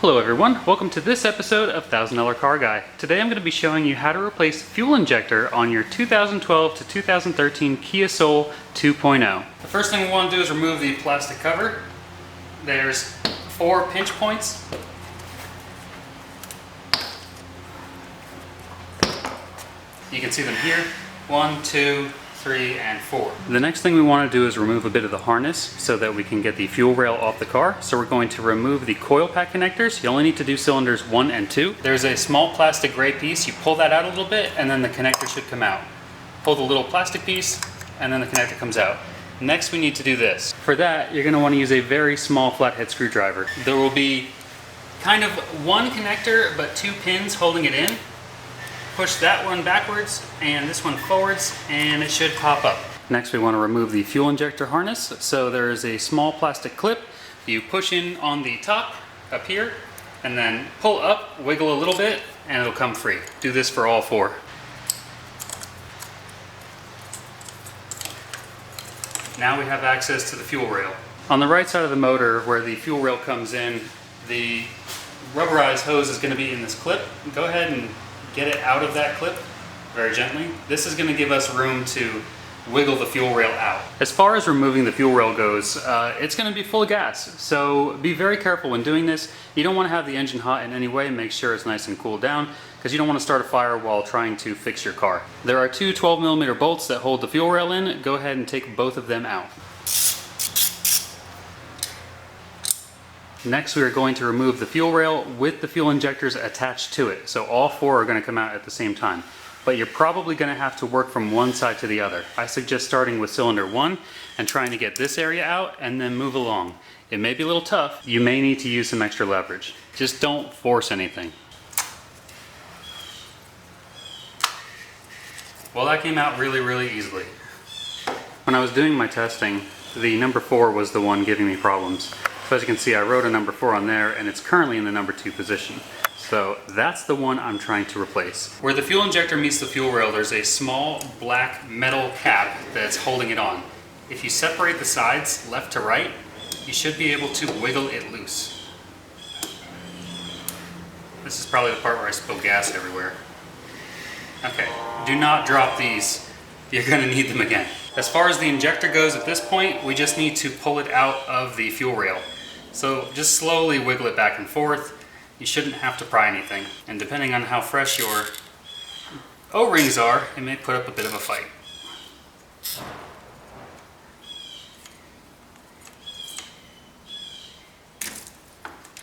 Hello everyone, welcome to this episode of $1,000 Car Guy. Today I'm going to be showing you how to replace fuel injector on your 2012 to 2013 Kia Soul 2.0. The first thing we want to do is remove the plastic cover. There's 4 pinch points. You can see them here, 1, 2, 3, and 4. The next thing we want to do is remove a bit of the harness so that we can get the fuel rail off the car. So we're going to remove the coil pack connectors. You only need to do cylinders 1 and 2. There's a small plastic gray piece. You pull that out a little bit and then the connector should come out. Pull the little plastic piece and then the connector comes out. Next we need to do this. For that you're going to want to use a very small flathead screwdriver. There will be kind of one connector but 2 pins holding it in. Push that one backwards and this one forwards and it should pop up. Next we want to remove the fuel injector harness. So there is a small plastic clip. You push in on the top up here and then pull up, wiggle a little bit and it'll come free. Do this for all 4. Now we have access to the fuel rail. On the right side of the motor where the fuel rail comes in, the rubberized hose is going to be in this clip. Go ahead and get it out of that clip very gently. This is going to give us room to wiggle the fuel rail out. As far as removing the fuel rail goes, it's going to be full of gas, so be very careful when doing this. You don't want to have the engine hot in any way. Make sure it's nice and cooled down because you don't want to start a fire while trying to fix your car. There are 2 12mm bolts that hold the fuel rail in. Go ahead and take both of them out. Next we are going to remove the fuel rail with the fuel injectors attached to it. So all 4 are going to come out at the same time. But you're probably going to have to work from one side to the other. I suggest starting with cylinder 1 and trying to get this area out and then move along. It may be a little tough. You may need to use some extra leverage. Just don't force anything. Well, that came out really easily. When I was doing my testing, the number 4 was the one giving me problems. So as you can see, I wrote a number 4 on there and it's currently in the number 2 position. So that's the one I'm trying to replace. Where the fuel injector meets the fuel rail, there's a small black metal cap that's holding it on. If you separate the sides left to right, you should be able to wiggle it loose. This is probably the part where I spill gas everywhere. Okay, do not drop these. You're going to need them again. As far as the injector goes at this point, we just need to pull it out of the fuel rail. So just slowly wiggle it back and forth. You shouldn't have to pry anything. And depending on how fresh your O-rings are, it may put up a bit of a fight.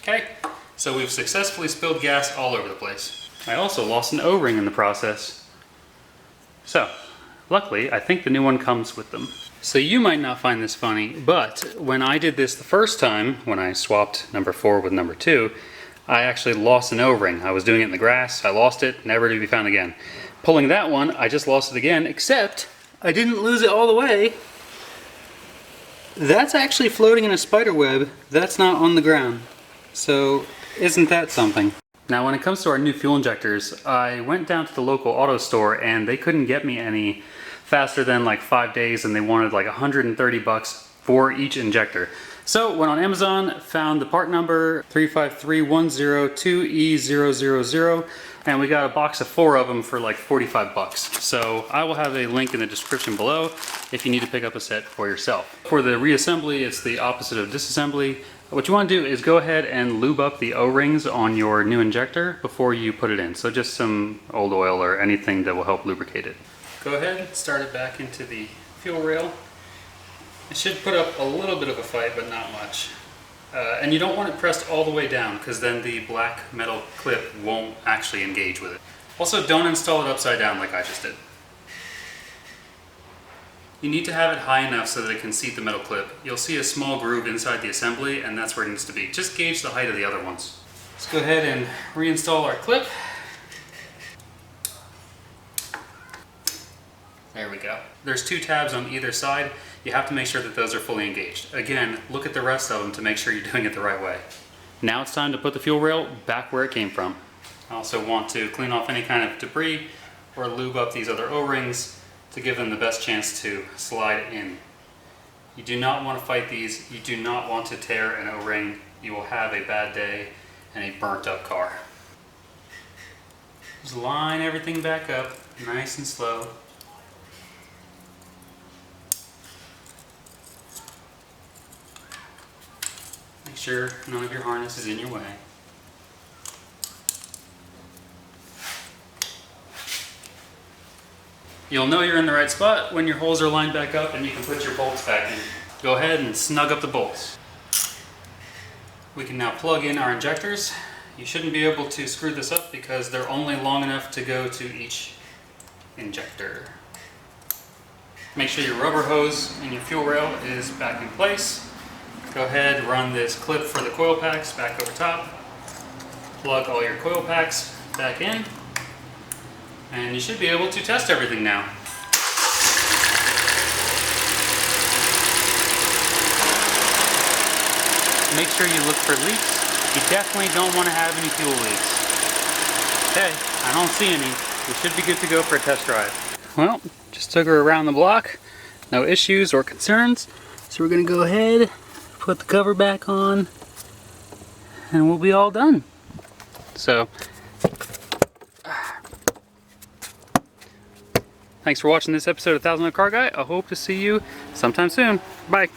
Okay, so we've successfully spilled gas all over the place. I also lost an O-ring in the process. So, luckily, I think the new one comes with them. So you might not find this funny, but when I did this the first time, when I swapped number 4 with number 2, I actually lost an O-ring. I was doing it in the grass, I lost it, never to be found again. Pulling that one, I just lost it again, except I didn't lose it all the way. That's actually floating in a spider web. That's not on the ground. So isn't that something? Now when it comes to our new fuel injectors, I went down to the local auto store and they couldn't get me any faster than like 5 days and they wanted like $130 for each injector. So went on Amazon, found the part number 353102E000 and we got a box of 4 of them for like 45 bucks. So I will have a link in the description below if you need to pick up a set for yourself. For the reassembly, it's the opposite of disassembly. What you want to do is go ahead and lube up the O-rings on your new injector before you put it in. So just some old oil or anything that will help lubricate it. Go ahead, start it back into the fuel rail. It should put up a little bit of a fight, but not much. And you don't want it pressed all the way down because then the black metal clip won't actually engage with it. Also, don't install it upside down like I just did. You need to have it high enough so that it can seat the metal clip. You'll see a small groove inside the assembly and that's where it needs to be. Just gauge the height of the other ones. Let's go ahead and reinstall our clip. There we go. There's 2 tabs on either side. You have to make sure that those are fully engaged. Again, look at the rest of them to make sure you're doing it the right way. Now it's time to put the fuel rail back where it came from. I also want to clean off any kind of debris or lube up these other O-rings to give them the best chance to slide in. You do not want to fight these. You do not want to tear an O-ring. You will have a bad day and a burnt up car. Just line everything back up, nice and slow. Make sure none of your harness is in your way. You'll know you're in the right spot when your holes are lined back up and you can put your bolts back in. Go ahead and snug up the bolts. We can now plug in our injectors. You shouldn't be able to screw this up because they're only long enough to go to each injector. Make sure your rubber hose and your fuel rail is back in place. Go ahead, run this clip for the coil packs back over top. Plug all your coil packs back in. And you should be able to test everything now. Make sure you look for leaks. You definitely don't want to have any fuel leaks. Okay, I don't see any. We should be good to go for a test drive. Well, just took her around the block. No issues or concerns. So we're going to go ahead, put the cover back on, and we'll be all done. So, thanks for watching this episode of $1,000 Car Guy. I hope to see you sometime soon. Bye.